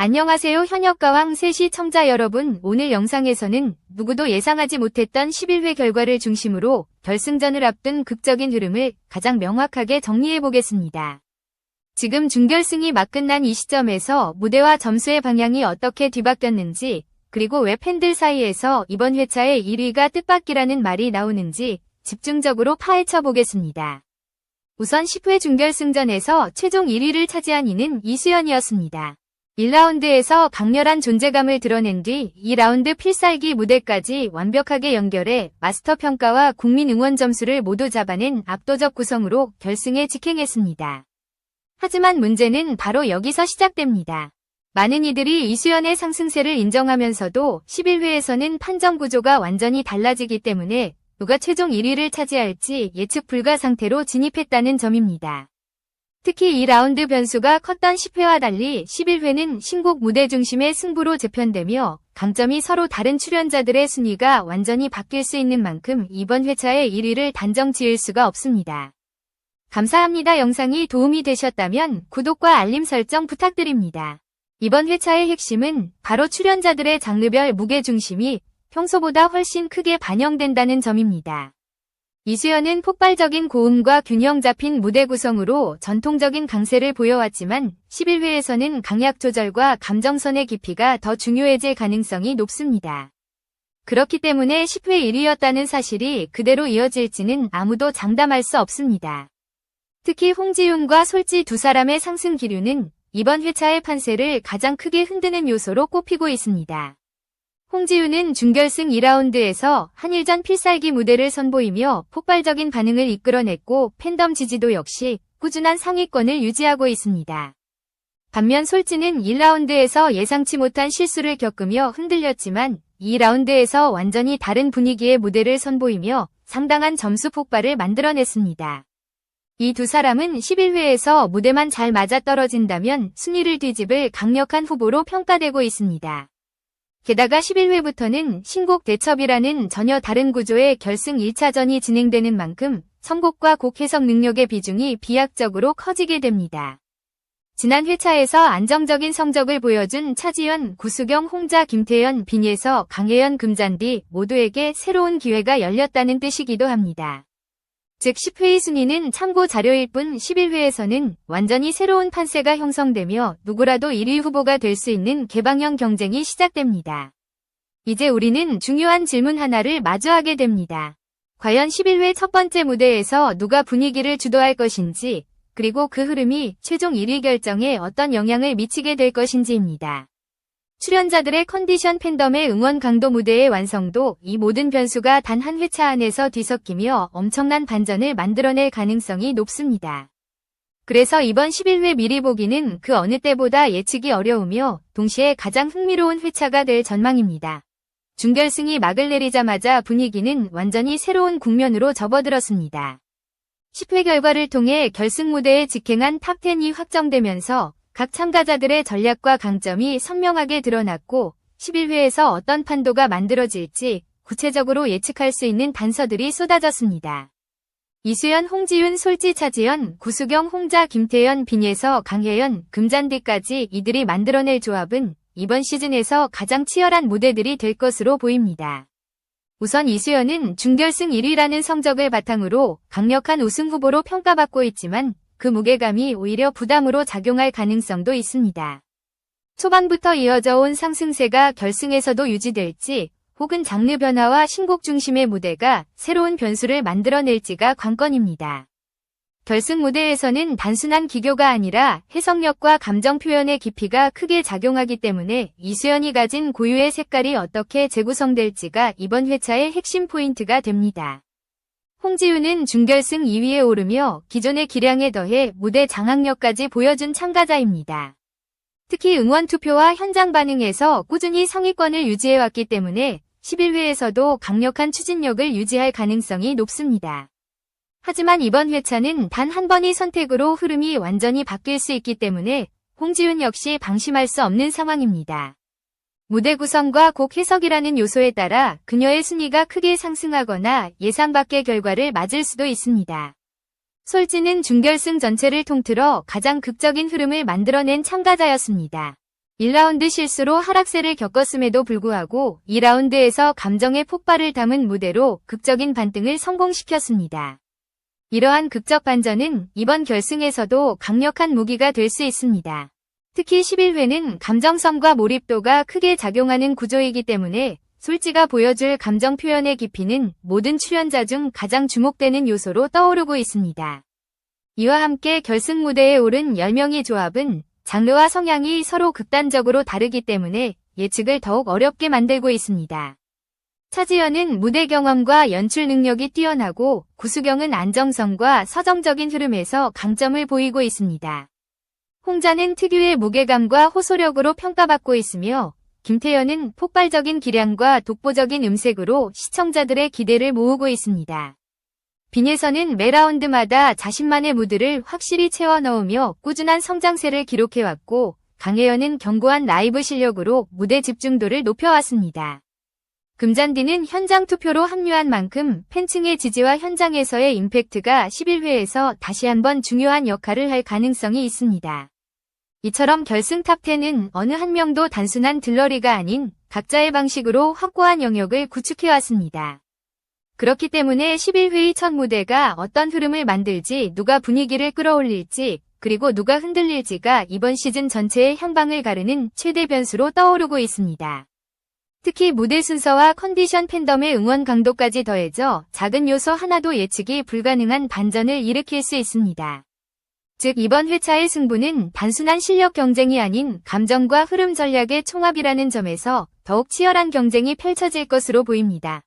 안녕하세요. 현역가왕 셋시 청자 여러분, 오늘 영상에서는 누구도 예상하지 못했던 11회 결과를 중심으로 결승전을 앞둔 극적인 흐름을 가장 명확하게 정리해보겠습니다. 지금 준결승이 막 끝난 이 시점에서 무대와 점수의 방향이 어떻게 뒤바뀌었는지, 그리고 왜 팬들 사이에서 이번 회차의 1위가 뜻밖이라는 말이 나오는지 집중적으로 파헤쳐보겠습니다. 우선 10회 준결승전에서 최종 1위를 차지한 이는 이수연이었습니다. 1라운드에서 강렬한 존재감을 드러낸 뒤 2라운드 필살기 무대까지 완벽하게 연결해 마스터 평가와 국민 응원 점수를 모두 잡아낸 압도적 구성으로 결승에 직행했습니다. 하지만 문제는 바로 여기서 시작됩니다. 많은 이들이 이수연의 상승세를 인정하면서도 11회에서는 판정 구조가 완전히 달라지기 때문에 누가 최종 1위를 차지할지 예측 불가 상태로 진입했다는 점입니다. 특히 2라운드 변수가 컸던 10회와 달리 11회는 신곡 무대 중심의 승부로 재편되며 강점이 서로 다른 출연자들의 순위가 완전히 바뀔 수 있는 만큼 이번 회차의 1위를 단정 지을 수가 없습니다. 감사합니다. 영상이 도움이 되셨다면 구독과 알림 설정 부탁드립니다. 이번 회차의 핵심은 바로 출연자들의 장르별 무게 중심이 평소보다 훨씬 크게 반영된다는 점입니다. 이수연은 폭발적인 고음과 균형 잡힌 무대 구성으로 전통적인 강세를 보여왔지만 11회에서는 강약 조절과 감정선의 깊이가 더 중요해질 가능성이 높습니다. 그렇기 때문에 10회 1위였다는 사실이 그대로 이어질지는 아무도 장담할 수 없습니다. 특히 홍지윤과 솔지 두 사람의 상승 기류는 이번 회차의 판세를 가장 크게 흔드는 요소로 꼽히고 있습니다. 홍지윤은 준결승 2라운드에서 한일전 필살기 무대를 선보이며 폭발적인 반응을 이끌어냈고 팬덤 지지도 역시 꾸준한 상위권을 유지하고 있습니다. 반면 솔지는 1라운드에서 예상치 못한 실수를 겪으며 흔들렸지만 2라운드에서 완전히 다른 분위기의 무대를 선보이며 상당한 점수 폭발을 만들어냈습니다. 이 두 사람은 11회에서 무대만 잘 맞아떨어진다면 순위를 뒤집을 강력한 후보로 평가되고 있습니다. 게다가 11회부터는 신곡 대첩이라는 전혀 다른 구조의 결승 1차전이 진행되는 만큼 선곡과 곡 해석 능력의 비중이 비약적으로 커지게 됩니다. 지난 회차에서 안정적인 성적을 보여준 차지연, 구수경, 홍자, 김태연, 빈예서, 강혜연, 금잔디 모두에게 새로운 기회가 열렸다는 뜻이기도 합니다. 즉 10회의 순위는 참고 자료일 뿐 11회에서는 완전히 새로운 판세가 형성되며 누구라도 1위 후보가 될 수 있는 개방형 경쟁이 시작됩니다. 이제 우리는 중요한 질문 하나를 마주하게 됩니다. 과연 11회 첫 번째 무대에서 누가 분위기를 주도할 것인지, 그리고 그 흐름이 최종 1위 결정에 어떤 영향을 미치게 될 것인지입니다. 출연자들의 컨디션, 팬덤의 응원 강도, 무대의 완성도, 이 모든 변수가 단 한 회차 안에서 뒤섞이며 엄청난 반전을 만들어낼 가능성이 높습니다. 그래서 이번 11회 미리 보기는 그 어느 때보다 예측이 어려우며 동시에 가장 흥미로운 회차가 될 전망입니다. 준결승이 막을 내리자마자 분위기는 완전히 새로운 국면으로 접어들었습니다. 10회 결과를 통해 결승 무대에 직행한 탑10이 확정되면서 각 참가자들의 전략과 강점이 선명하게 드러났고 11회에서 어떤 판도가 만들어질지 구체적으로 예측할 수 있는 단서들이 쏟아졌습니다. 이수연, 홍지윤, 솔지, 차지연, 구수경, 홍자, 김태연, 빈예서, 강혜연, 금잔디까지 이들이 만들어낼 조합은 이번 시즌에서 가장 치열한 무대들이 될 것으로 보입니다. 우선 이수연은 준결승 1위라는 성적을 바탕으로 강력한 우승 후보로 평가받고 있지만 그 무게감이 오히려 부담으로 작용할 가능성도 있습니다. 초반부터 이어져 온 상승세가 결승에서도 유지될지 혹은 장르 변화와 신곡 중심의 무대가 새로운 변수를 만들어낼지가 관건입니다. 결승 무대에서는 단순한 기교가 아니라 해석력과 감정 표현의 깊이가 크게 작용하기 때문에 이수연이 가진 고유의 색깔이 어떻게 재구성될지가 이번 회차의 핵심 포인트가 됩니다. 홍지윤은 준결승 2위에 오르며 기존의 기량에 더해 무대 장악력까지 보여준 참가자입니다. 특히 응원 투표와 현장 반응에서 꾸준히 상위권을 유지해왔기 때문에 11회에서도 강력한 추진력을 유지할 가능성이 높습니다. 하지만 이번 회차는 단 한 번의 선택으로 흐름이 완전히 바뀔 수 있기 때문에 홍지윤 역시 방심할 수 없는 상황입니다. 무대 구성과 곡 해석이라는 요소에 따라 그녀의 순위가 크게 상승하거나 예상 밖의 결과를 맞을 수도 있습니다. 솔지는 준결승 전체를 통틀어 가장 극적인 흐름을 만들어낸 참가자였습니다. 1라운드 실수로 하락세를 겪었음에도 불구하고 2라운드에서 감정의 폭발을 담은 무대로 극적인 반등을 성공시켰습니다. 이러한 극적 반전은 이번 결승에서도 강력한 무기가 될 수 있습니다. 특히 11회는 감정섬과 몰입도가 크게 작용하는 구조이기 때문에 솔지가 보여줄 감정 표현의 깊이는 모든 출연자 중 가장 주목되는 요소로 떠오르고 있습니다. 이와 함께 결승 무대에 오른 10명의 조합은 장르와 성향이 서로 극단적으로 다르기 때문에 예측을 더욱 어렵게 만들고 있습니다. 차지현은 무대 경험과 연출 능력이 뛰어나고 구수경은 안정성과 서정적인 흐름에서 강점을 보이고 있습니다. 홍자는 특유의 무게감과 호소력으로 평가받고 있으며 김태현은 폭발적인 기량과 독보적인 음색으로 시청자들의 기대를 모으고 있습니다. 빈예선은 매 라운드마다 자신만의 무드를 확실히 채워 넣으며 꾸준한 성장세를 기록해왔고 강혜연은 견고한 라이브 실력으로 무대 집중도를 높여왔습니다. 금잔디는 현장 투표로 합류한 만큼 팬층의 지지와 현장에서의 임팩트가 11회에서 다시 한번 중요한 역할을 할 가능성이 있습니다. 이처럼 결승 탑10은 어느 한 명도 단순한 들러리가 아닌 각자의 방식으로 확고한 영역을 구축해왔습니다. 그렇기 때문에 11회의 첫 무대가 어떤 흐름을 만들지, 누가 분위기를 끌어올릴지, 그리고 누가 흔들릴지가 이번 시즌 전체의 향방을 가르는 최대 변수로 떠오르고 있습니다. 특히 무대 순서와 컨디션, 팬덤의 응원 강도까지 더해져 작은 요소 하나도 예측이 불가능한 반전을 일으킬 수 있습니다. 즉 이번 회차의 승부는 단순한 실력 경쟁이 아닌 감정과 흐름 전략의 총합이라는 점에서 더욱 치열한 경쟁이 펼쳐질 것으로 보입니다.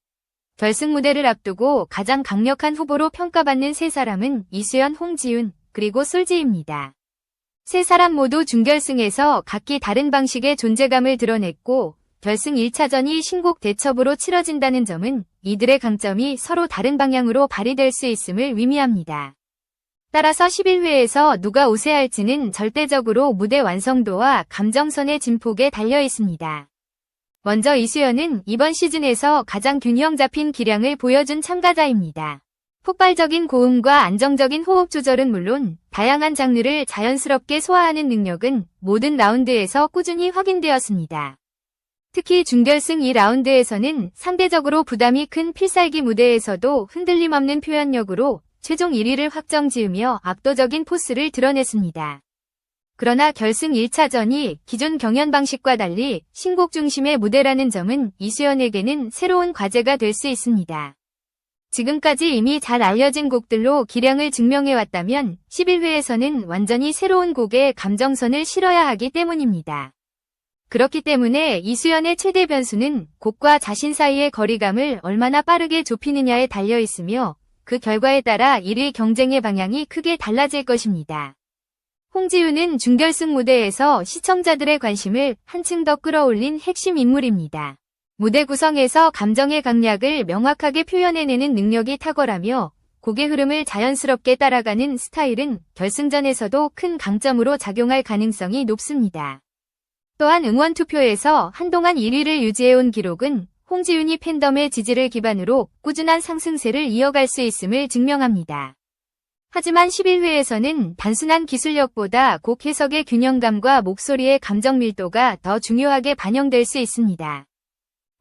결승 무대를 앞두고 가장 강력한 후보로 평가받는 세 사람은 이수연, 홍지윤, 그리고 솔지입니다. 세 사람 모두 준결승에서 각기 다른 방식의 존재감을 드러냈고 결승 1차전이 신곡 대첩으로 치러진다는 점은 이들의 강점이 서로 다른 방향으로 발휘될 수 있음을 의미합니다. 따라서 11회에서 누가 우세할지는 절대적으로 무대 완성도와 감정선의 진폭에 달려 있습니다. 먼저 이수연은 이번 시즌에서 가장 균형 잡힌 기량을 보여준 참가자입니다. 폭발적인 고음과 안정적인 호흡 조절은 물론 다양한 장르를 자연스럽게 소화하는 능력은 모든 라운드에서 꾸준히 확인되었습니다. 특히 준결승 2라운드에서는 상대적으로 부담이 큰 필살기 무대에서도 흔들림 없는 표현력으로 최종 1위를 확정지으며 압도적인 포스를 드러냈습니다. 그러나 결승 1차전이 기존 경연 방식과 달리 신곡 중심의 무대라는 점은 이수연에게는 새로운 과제가 될 수 있습니다. 지금까지 이미 잘 알려진 곡들로 기량을 증명해왔다면 11회에서는 완전히 새로운 곡에 감정선을 실어야 하기 때문입니다. 그렇기 때문에 이수연의 최대 변수는 곡과 자신 사이의 거리감을 얼마나 빠르게 좁히느냐에 달려 있으며 그 결과에 따라 1위 경쟁의 방향이 크게 달라질 것입니다. 홍지윤은 준결승 무대에서 시청자들의 관심을 한층 더 끌어올린 핵심 인물입니다. 무대 구성에서 감정의 강약을 명확하게 표현해내는 능력이 탁월하며 곡의 흐름을 자연스럽게 따라가는 스타일은 결승전에서도 큰 강점으로 작용할 가능성이 높습니다. 또한 응원 투표에서 한동안 1위를 유지해온 기록은 홍지윤이 팬덤의 지지를 기반으로 꾸준한 상승세를 이어갈 수 있음을 증명합니다. 하지만 11회에서는 단순한 기술력보다 곡 해석의 균형감과 목소리의 감정 밀도가 더 중요하게 반영될 수 있습니다.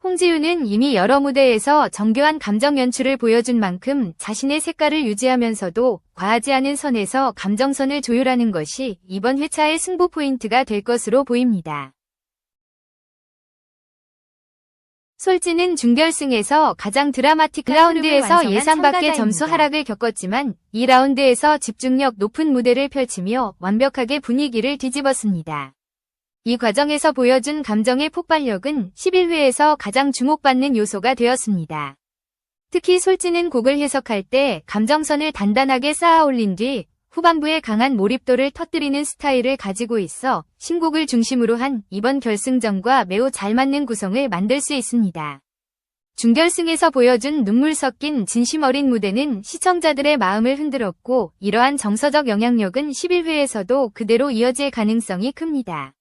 홍지윤은 이미 여러 무대에서 정교한 감정 연출을 보여준 만큼 자신의 색깔을 유지하면서도 과하지 않은 선에서 감정선을 조율하는 것이 이번 회차의 승부 포인트가 될 것으로 보입니다. 솔지는 준결승에서 가장 드라마틱한 라운드에서 예상 밖의 점수 하락을 겪었지만 2라운드에서 집중력 높은 무대를 펼치며 완벽하게 분위기를 뒤집었습니다. 이 과정에서 보여준 감정의 폭발력은 11회에서 가장 주목받는 요소가 되었습니다. 특히 솔지는 곡을 해석할 때 감정선을 단단하게 쌓아 올린 뒤 후반부에 강한 몰입도를 터뜨리는 스타일을 가지고 있어 신곡을 중심으로 한 이번 결승전과 매우 잘 맞는 구성을 만들 수 있습니다. 준결승에서 보여준 눈물 섞인 진심 어린 무대는 시청자들의 마음을 흔들었고 이러한 정서적 영향력은 11회에서도 그대로 이어질 가능성이 큽니다.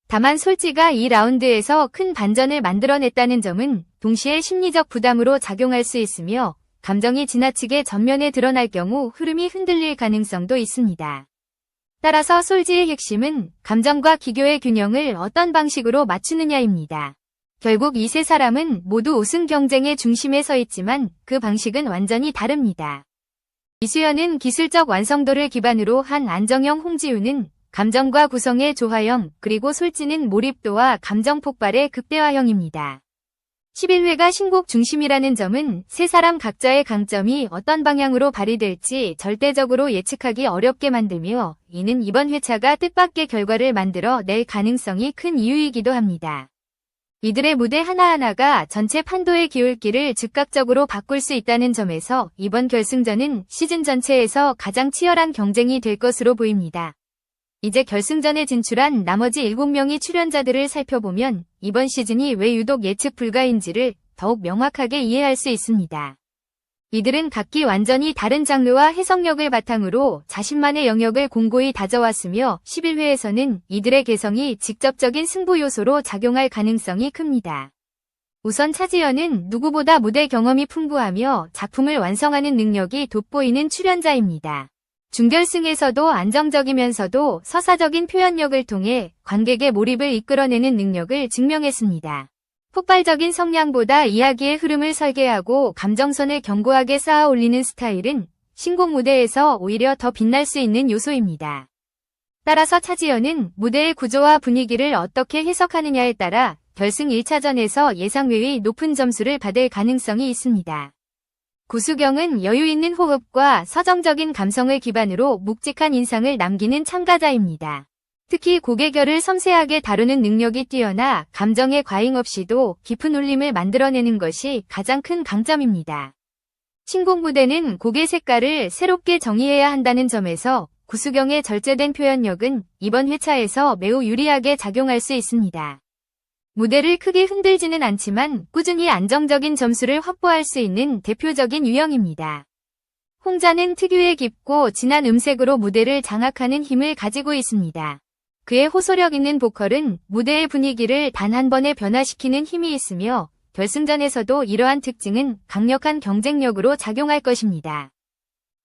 다만 솔지가 2라운드에서 큰 반전을 만들어냈다는 점은 동시에 심리적 부담으로 작용할 수 있으며 감정이 지나치게 전면에 드러날 경우 흐름이 흔들릴 가능성도 있습니다. 따라서 솔지의 핵심은 감정과 기교의 균형을 어떤 방식으로 맞추느냐입니다. 결국 이 세 사람은 모두 우승 경쟁의 중심에 서 있지만 그 방식은 완전히 다릅니다. 이수연은 기술적 완성도를 기반으로 한 안정형, 홍지우는 감정과 구성의 조화형, 그리고 솔지는 몰입도와 감정 폭발의 극대화형입니다. 11회가 신곡 중심이라는 점은 세 사람 각자의 강점이 어떤 방향으로 발휘될지 절대적으로 예측하기 어렵게 만들며, 이는 이번 회차가 뜻밖의 결과를 만들어 낼 가능성이 큰 이유이기도 합니다. 이들의 무대 하나하나가 전체 판도의 기울기를 즉각적으로 바꿀 수 있다는 점에서 이번 결승전은 시즌 전체에서 가장 치열한 경쟁이 될 것으로 보입니다. 이제 결승전에 진출한 나머지 7명의 출연자들을 살펴보면 이번 시즌이 왜 유독 예측 불가인지를 더욱 명확하게 이해할 수 있습니다. 이들은 각기 완전히 다른 장르와 해석력을 바탕으로 자신만의 영역을 공고히 다져왔으며 11회에서는 이들의 개성이 직접적인 승부 요소로 작용할 가능성이 큽니다. 우선 차지연은 누구보다 무대 경험이 풍부하며 작품을 완성하는 능력이 돋보이는 출연자입니다. 준결승에서도 안정적이면서도 서사적인 표현력을 통해 관객의 몰입을 이끌어내는 능력을 증명했습니다. 폭발적인 성량보다 이야기의 흐름을 설계하고 감정선을 견고하게 쌓아 올리는 스타일은 신곡 무대에서 오히려 더 빛날 수 있는 요소입니다. 따라서 차지연은 무대의 구조와 분위기를 어떻게 해석하느냐에 따라 결승 1차전에서 예상 외의 높은 점수를 받을 가능성이 있습니다. 구수경은 여유 있는 호흡과 서정적인 감성을 기반으로 묵직한 인상을 남기는 참가자입니다. 특히 곡의 결을 섬세하게 다루는 능력이 뛰어나 감정의 과잉 없이도 깊은 울림을 만들어내는 것이 가장 큰 강점입니다. 신곡 무대는 곡의 색깔을 새롭게 정의해야 한다는 점에서 구수경의 절제된 표현력은 이번 회차에서 매우 유리하게 작용할 수 있습니다. 무대를 크게 흔들지는 않지만 꾸준히 안정적인 점수를 확보할 수 있는 대표적인 유형입니다. 홍자는 특유의 깊고 진한 음색으로 무대를 장악하는 힘을 가지고 있습니다. 그의 호소력 있는 보컬은 무대의 분위기를 단 한 번에 변화시키는 힘이 있으며 결승전에서도 이러한 특징은 강력한 경쟁력으로 작용할 것입니다.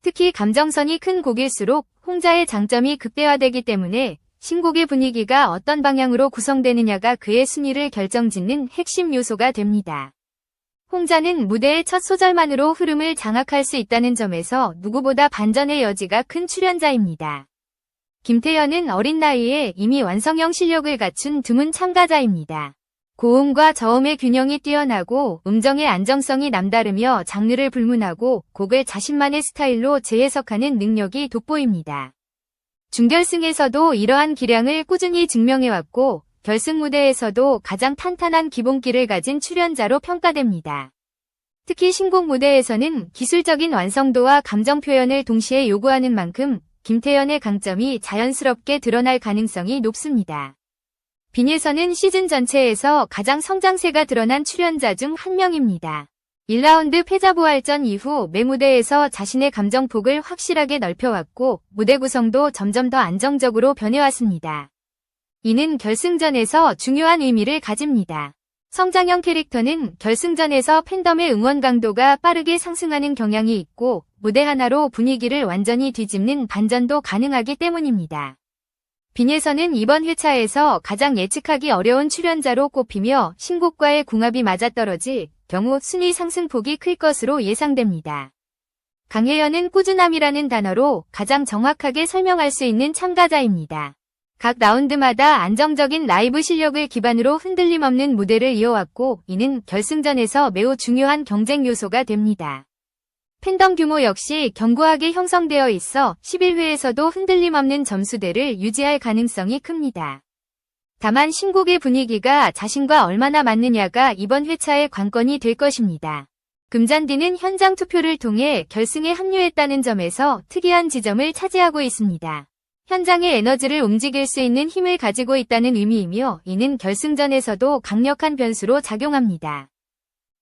특히 감정선이 큰 곡일수록 홍자의 장점이 극대화되기 때문에 신곡의 분위기가 어떤 방향으로 구성되느냐가 그의 순위를 결정짓는 핵심 요소가 됩니다. 홍자는 무대의 첫 소절만으로 흐름을 장악할 수 있다는 점에서 누구보다 반전의 여지가 큰 출연자입니다. 김태현은 어린 나이에 이미 완성형 실력을 갖춘 드문 참가자입니다. 고음과 저음의 균형이 뛰어나고 음정의 안정성이 남다르며 장르를 불문하고 곡을 자신만의 스타일로 재해석하는 능력이 돋보입니다. 준결승에서도 이러한 기량을 꾸준히 증명해왔고 결승 무대에서도 가장 탄탄한 기본기를 가진 출연자로 평가됩니다. 특히 신곡 무대에서는 기술적인 완성도와 감정 표현을 동시에 요구하는 만큼 김태현의 강점이 자연스럽게 드러날 가능성이 높습니다. 빈예선은 시즌 전체에서 가장 성장세가 드러난 출연자 중 한 명입니다. 1라운드 패자부활전 이후 매 무대에서 자신의 감정폭을 확실하게 넓혀왔고 무대 구성도 점점 더 안정적으로 변해왔습니다. 이는 결승전에서 중요한 의미를 가집니다. 성장형 캐릭터는 결승전에서 팬덤의 응원 강도가 빠르게 상승하는 경향이 있고 무대 하나로 분위기를 완전히 뒤집는 반전도 가능하기 때문입니다. 빈예선은 이번 회차에서 가장 예측하기 어려운 출연자로 꼽히며 신곡과의 궁합이 맞아떨어질 경우 순위 상승폭이 클 것으로 예상됩니다. 강혜연은 꾸준함이라는 단어로 가장 정확하게 설명할 수 있는 참가자입니다. 각 라운드마다 안정적인 라이브 실력을 기반으로 흔들림 없는 무대를 이어왔고 이는 결승전에서 매우 중요한 경쟁 요소가 됩니다. 팬덤 규모 역시 견고하게 형성되어 있어 11회에서도 흔들림 없는 점수대를 유지할 가능성이 큽니다. 다만 신곡의 분위기가 자신과 얼마나 맞느냐가 이번 회차의 관건이 될 것입니다. 금잔디는 현장 투표를 통해 결승에 합류했다는 점에서 특이한 지점을 차지하고 있습니다. 현장의 에너지를 움직일 수 있는 힘을 가지고 있다는 의미이며 이는 결승전에서도 강력한 변수로 작용합니다.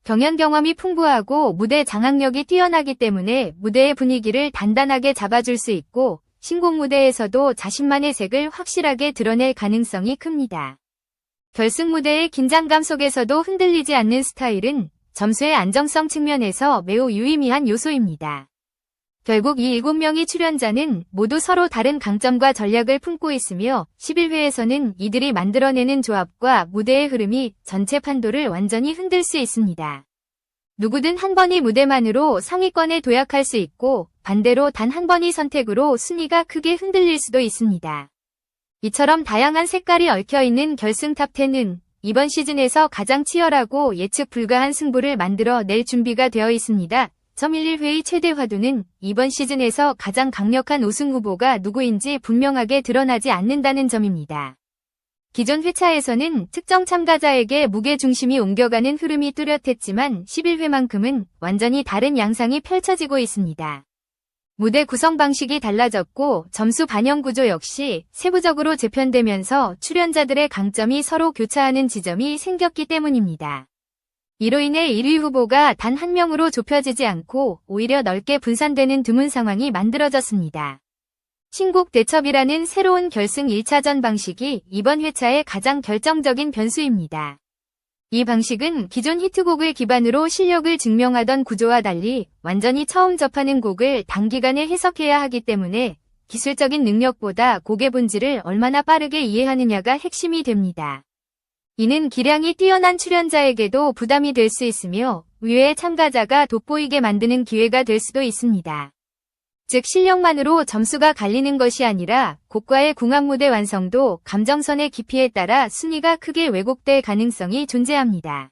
경연 경험이 풍부하고 무대 장악력이 뛰어나기 때문에 무대의 분위기를 단단하게 잡아줄 수 있고 신곡 무대에서도 자신만의 색을 확실하게 드러낼 가능성이 큽니다. 결승 무대의 긴장감 속에서도 흔들리지 않는 스타일은 점수의 안정성 측면에서 매우 유의미한 요소입니다. 결국 이 7명의 출연자는 모두 서로 다른 강점과 전략을 품고 있으며 11회에서는 이들이 만들어내는 조합과 무대의 흐름이 전체 판도를 완전히 흔들 수 있습니다. 누구든 한 번의 무대만으로 상위권에 도약할 수 있고 반대로 단 한 번의 선택으로 순위가 크게 흔들릴 수도 있습니다. 이처럼 다양한 색깔이 얽혀있는 결승 탑10은 이번 시즌에서 가장 치열하고 예측 불가한 승부를 만들어 낼 준비가 되어 있습니다. 11회의 최대 화두는 이번 시즌에서 가장 강력한 우승 후보가 누구인지 분명하게 드러나지 않는다는 점입니다. 기존 회차에서는 특정 참가자에게 무게중심이 옮겨가는 흐름이 뚜렷했지만 11회만큼은 완전히 다른 양상이 펼쳐지고 있습니다. 무대 구성 방식이 달라졌고 점수 반영 구조 역시 세부적으로 재편되면서 출연자들의 강점이 서로 교차하는 지점이 생겼기 때문입니다. 이로 인해 1위 후보가 단 한 명으로 좁혀지지 않고 오히려 넓게 분산되는 드문 상황이 만들어졌습니다. 신곡 대첩이라는 새로운 결승 1차전 방식이 이번 회차의 가장 결정적인 변수입니다. 이 방식은 기존 히트곡을 기반으로 실력을 증명하던 구조와 달리 완전히 처음 접하는 곡을 단기간에 해석해야 하기 때문에 기술적인 능력보다 곡의 본질을 얼마나 빠르게 이해하느냐가 핵심이 됩니다. 이는 기량이 뛰어난 출연자에게도 부담이 될 수 있으며 의외의 참가자가 돋보이게 만드는 기회가 될 수도 있습니다. 즉 실력만으로 점수가 갈리는 것이 아니라 곡과의 궁합 무대 완성도, 감정선의 깊이에 따라 순위가 크게 왜곡될 가능성이 존재합니다.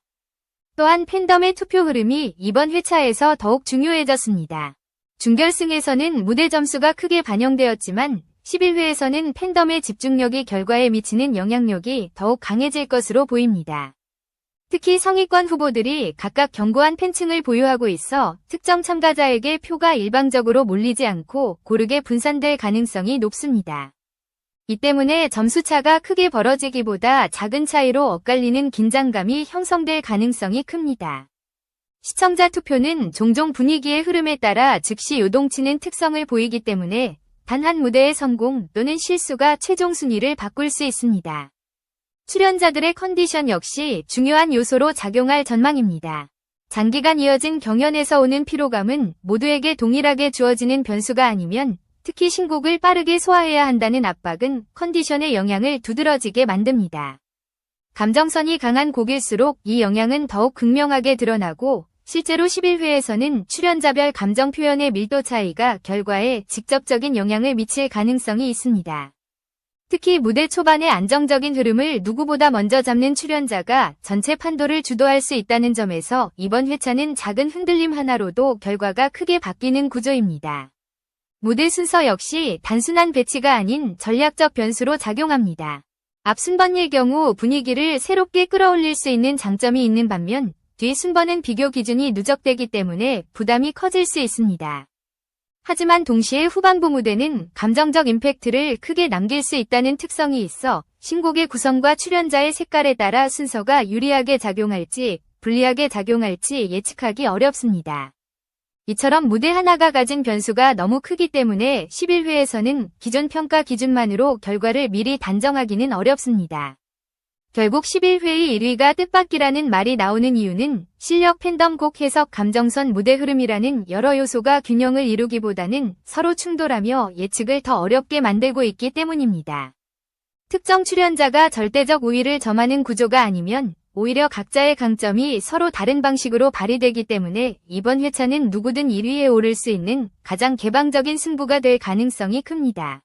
또한 팬덤의 투표 흐름이 이번 회차에서 더욱 중요해졌습니다. 준결승에서는 무대 점수가 크게 반영되었지만 11회에서는 팬덤의 집중력이 결과에 미치는 영향력이 더욱 강해질 것으로 보입니다. 특히 상위권 후보들이 각각 견고한 팬층을 보유하고 있어 특정 참가자에게 표가 일방적으로 몰리지 않고 고르게 분산될 가능성이 높습니다. 이 때문에 점수차가 크게 벌어지기보다 작은 차이로 엇갈리는 긴장감이 형성될 가능성이 큽니다. 시청자 투표는 종종 분위기의 흐름에 따라 즉시 요동치는 특성을 보이기 때문에 단 한 무대의 성공 또는 실수가 최종 순위를 바꿀 수 있습니다. 출연자들의 컨디션 역시 중요한 요소로 작용할 전망입니다. 장기간 이어진 경연에서 오는 피로감은 모두에게 동일하게 주어지는 변수가 아니면 특히 신곡을 빠르게 소화해야 한다는 압박은 컨디션의 영향을 두드러지게 만듭니다. 감정선이 강한 곡일수록 이 영향은 더욱 극명하게 드러나고 실제로 11회에서는 출연자별 감정 표현의 밀도 차이가 결과에 직접적인 영향을 미칠 가능성이 있습니다. 특히 무대 초반의 안정적인 흐름을 누구보다 먼저 잡는 출연자가 전체 판도를 주도할 수 있다는 점에서 이번 회차는 작은 흔들림 하나로도 결과가 크게 바뀌는 구조입니다. 무대 순서 역시 단순한 배치가 아닌 전략적 변수로 작용합니다. 앞 순번일 경우 분위기를 새롭게 끌어올릴 수 있는 장점이 있는 반면 뒤 순번은 비교 기준이 누적되기 때문에 부담이 커질 수 있습니다. 하지만 동시에 후반부 무대는 감정적 임팩트를 크게 남길 수 있다는 특성이 있어 신곡의 구성과 출연자의 색깔에 따라 순서가 유리하게 작용할지 불리하게 작용할지 예측하기 어렵습니다. 이처럼 무대 하나가 가진 변수가 너무 크기 때문에 11회에서는 기존 평가 기준만으로 결과를 미리 단정하기는 어렵습니다. 결국 11회의 1위가 뜻밖이라는 말이 나오는 이유는 실력, 팬덤, 곡 해석, 감정선, 무대 흐름이라는 여러 요소가 균형을 이루기보다는 서로 충돌하며 예측을 더 어렵게 만들고 있기 때문입니다. 특정 출연자가 절대적 우위를 점하는 구조가 아니면 오히려 각자의 강점이 서로 다른 방식으로 발휘되기 때문에 이번 회차는 누구든 1위에 오를 수 있는 가장 개방적인 승부가 될 가능성이 큽니다.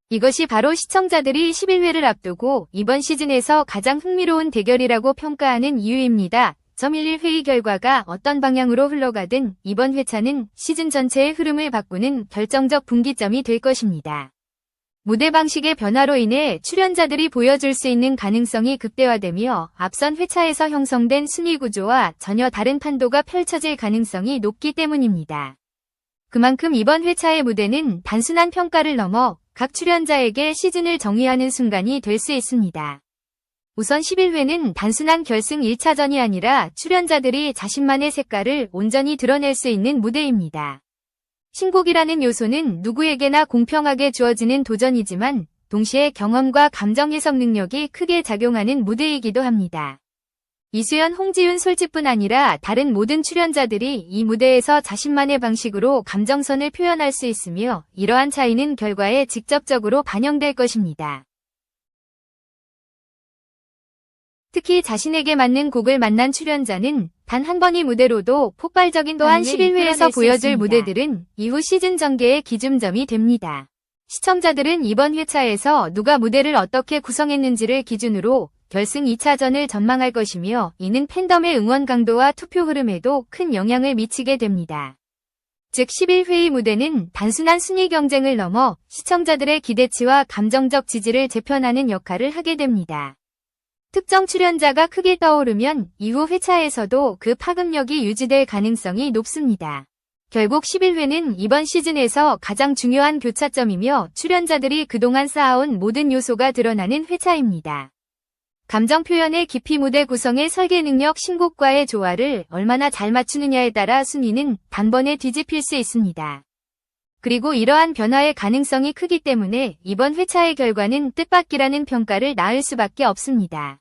이것이 바로 시청자들이 11회를 앞두고 이번 시즌에서 가장 흥미로운 대결이라고 평가하는 이유입니다. 11회의 결과가 어떤 방향으로 흘러가든 이번 회차는 시즌 전체의 흐름을 바꾸는 결정적 분기점이 될 것입니다. 무대 방식의 변화로 인해 출연자들이 보여줄 수 있는 가능성이 극대화되며 앞선 회차에서 형성된 순위 구조와 전혀 다른 판도가 펼쳐질 가능성이 높기 때문입니다. 그만큼 이번 회차의 무대는 단순한 평가를 넘어 각 출연자에게 시즌을 정의하는 순간이 될 수 있습니다. 우선 11회는 단순한 결승 1차전이 아니라 출연자들이 자신만의 색깔을 온전히 드러낼 수 있는 무대입니다. 신곡이라는 요소는 누구에게나 공평하게 주어지는 도전이지만 동시에 경험과 감정 해석 능력이 크게 작용하는 무대이기도 합니다. 이수연, 홍지윤, 솔직뿐 아니라 다른 모든 출연자들이 이 무대에서 자신만의 방식으로 감정선을 표현할 수 있으며 이러한 차이는 결과에 직접적으로 반영될 것입니다. 특히 자신에게 맞는 곡을 만난 출연자는 단 한 번의 무대로도 폭발적인 또한 11회에서 보여줄 무대들은 이후 시즌 전개의 기준점이 됩니다. 시청자들은 이번 회차에서 누가 무대를 어떻게 구성했는지를 기준으로 결승 2차전을 전망할 것이며 이는 팬덤의 응원 강도와 투표 흐름에도 큰 영향을 미치게 됩니다. 즉 11회의 무대는 단순한 순위 경쟁을 넘어 시청자들의 기대치와 감정적 지지를 재편하는 역할을 하게 됩니다. 특정 출연자가 크게 떠오르면 이후 회차에서도 그 파급력이 유지될 가능성이 높습니다. 결국 11회는 이번 시즌에서 가장 중요한 교차점이며 출연자들이 그동안 쌓아온 모든 요소가 드러나는 회차입니다. 감정 표현의 깊이, 무대 구성의 설계 능력, 신곡과의 조화를 얼마나 잘 맞추느냐에 따라 순위는 단번에 뒤집힐 수 있습니다. 그리고 이러한 변화의 가능성이 크기 때문에 이번 회차의 결과는 뜻밖이라는 평가를 낳을 수밖에 없습니다.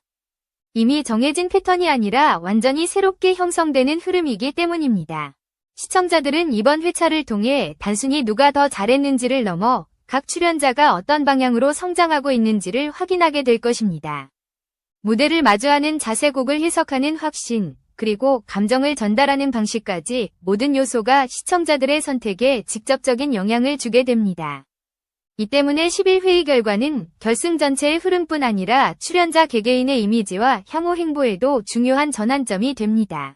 이미 정해진 패턴이 아니라 완전히 새롭게 형성되는 흐름이기 때문입니다. 시청자들은 이번 회차를 통해 단순히 누가 더 잘했는지를 넘어 각 출연자가 어떤 방향으로 성장하고 있는지를 확인하게 될 것입니다. 무대를 마주하는 자세, 곡을 해석하는 확신, 그리고 감정을 전달하는 방식까지 모든 요소가 시청자들의 선택에 직접적인 영향을 주게 됩니다. 이 때문에 11회의 결과는 결승 전체의 흐름뿐 아니라 출연자 개개인의 이미지와 향후 행보에도 중요한 전환점이 됩니다.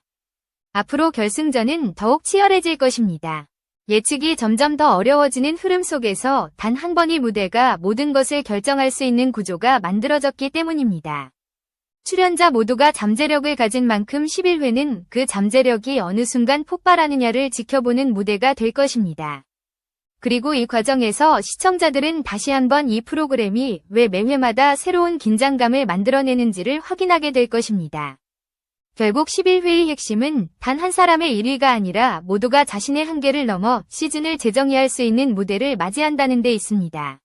앞으로 결승전은 더욱 치열해질 것입니다. 예측이 점점 더 어려워지는 흐름 속에서 단 한 번의 무대가 모든 것을 결정할 수 있는 구조가 만들어졌기 때문입니다. 출연자 모두가 잠재력을 가진 만큼 11회는 그 잠재력이 어느 순간 폭발하느냐를 지켜보는 무대가 될 것입니다. 그리고 이 과정에서 시청자들은 다시 한번 이 프로그램이 왜 매회마다 새로운 긴장감을 만들어내는지를 확인하게 될 것입니다. 결국 11회의 핵심은 단 한 사람의 1위가 아니라 모두가 자신의 한계를 넘어 시즌을 재정의할 수 있는 무대를 맞이한다는 데 있습니다.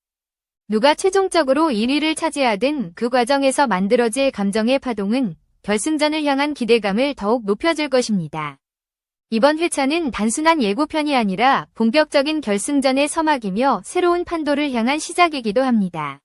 누가 최종적으로 1위를 차지하든 그 과정에서 만들어질 감정의 파동은 결승전을 향한 기대감을 더욱 높여줄 것입니다. 이번 회차는 단순한 예고편이 아니라 본격적인 결승전의 서막이며 새로운 판도를 향한 시작이기도 합니다.